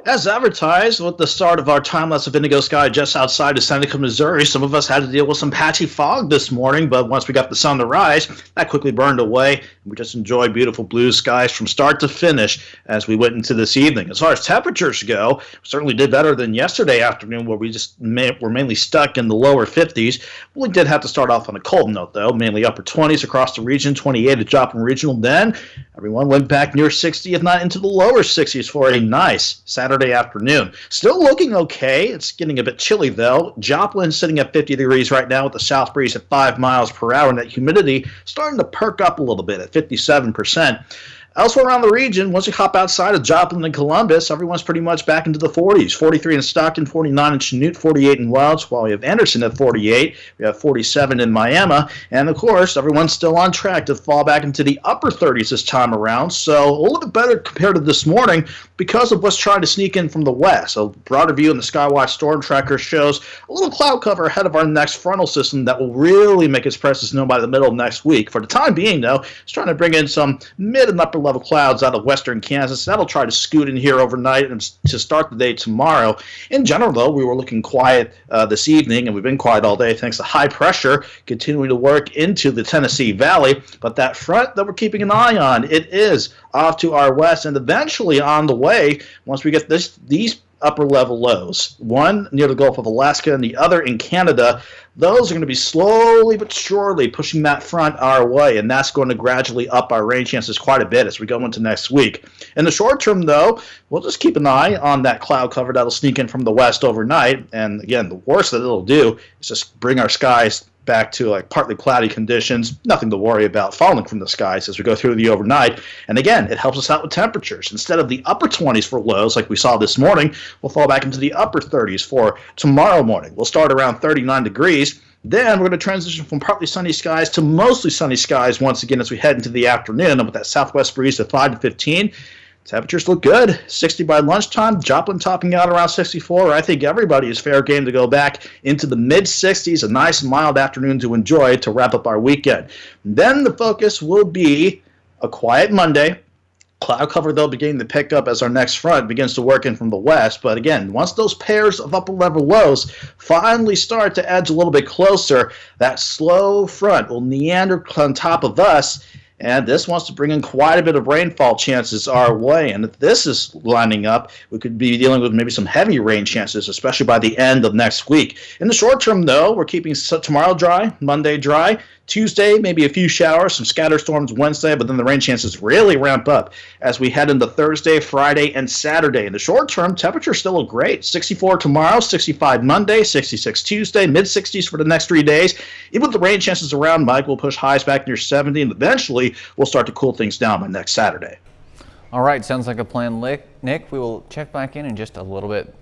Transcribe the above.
As advertised, with the start of our time-lapse of indigo sky just outside of Seneca, Missouri, some of us had to deal with some patchy fog this morning, but once we got the sun to rise, that quickly burned away, and we just enjoyed beautiful blue skies from start to finish as we went into this evening. As far as temperatures go, we certainly did better than yesterday afternoon, where we just were mainly stuck in the lower 50s. We did have to start off on a cold note, though, mainly upper 20s across the region, 28 at Joplin Regional. Then everyone went back near 60, if not into the lower 60s, for a nice Saturday afternoon. Still looking okay. It's getting a bit chilly, though. Joplin sitting at 50 degrees right now with the south breeze at 5 miles per hour, and that humidity starting to perk up a little bit at 57%. Elsewhere around the region, once you hop outside of Joplin and Columbus, everyone's pretty much back into the 40s. 43 in Stockton, 49 in Chanute, 48 in Welch, while we have Anderson at 48. We have 47 in Miami. And, of course, everyone's still on track to fall back into the upper 30s this time around. So a little bit better compared to this morning because of what's trying to sneak in from the west. A broader view in the Skywatch Storm Tracker shows a little cloud cover ahead of our next frontal system that will really make its presence known by the middle of next week. For the time being, though, it's trying to bring in some mid and upper level clouds out of western Kansas. That'll try to scoot in here overnight and to start the day tomorrow. In general, though, we were looking quiet this evening, and we've been quiet all day thanks to high pressure continuing to work into the Tennessee Valley. But that front that we're keeping an eye on, it is off to our west and eventually on the way once we get these upper level lows, one near the Gulf of Alaska and the other in Canada. Those are going to be slowly but surely pushing that front our way, and that's going to gradually up our rain chances quite a bit as we go into next week. In the short term, though, we'll just keep an eye on that cloud cover that'll sneak in from the west overnight, and again, the worst that it'll do is just bring our skies back to like partly cloudy conditions, nothing to worry about falling from the skies as we go through the overnight. And again, it helps us out with temperatures. Instead of the upper 20s for lows like we saw this morning, we'll fall back into the upper 30s for tomorrow morning. We'll start around 39 degrees. Then we're going to transition from partly sunny skies to mostly sunny skies once again as we head into the afternoon. And with that southwest breeze at 5 to 15, temperatures look good. 60 by lunchtime. Joplin topping out around 64. I think everybody is fair game to go back into the mid-60s. A nice mild afternoon to enjoy to wrap up our weekend. Then the focus will be a quiet Monday. Cloud cover, though, beginning to pick up as our next front begins to work in from the west. But again, once those pairs of upper-level lows finally start to edge a little bit closer, that slow front will meander on top of us. And this wants to bring in quite a bit of rainfall chances our way. And if this is lining up, we could be dealing with maybe some heavy rain chances, especially by the end of next week. In the short term, though, we're keeping tomorrow dry, Monday dry. Tuesday, maybe a few showers, some scattered storms Wednesday, but then the rain chances really ramp up as we head into Thursday, Friday, and Saturday. In the short term, temperatures still look great. 64 tomorrow, 65 Monday, 66 Tuesday, mid-60s for the next 3 days. Even with the rain chances around, Mike will push highs back near 70, and eventually we'll start to cool things down by next Saturday. All right, sounds like a plan, Nick. We will check back in just a little bit.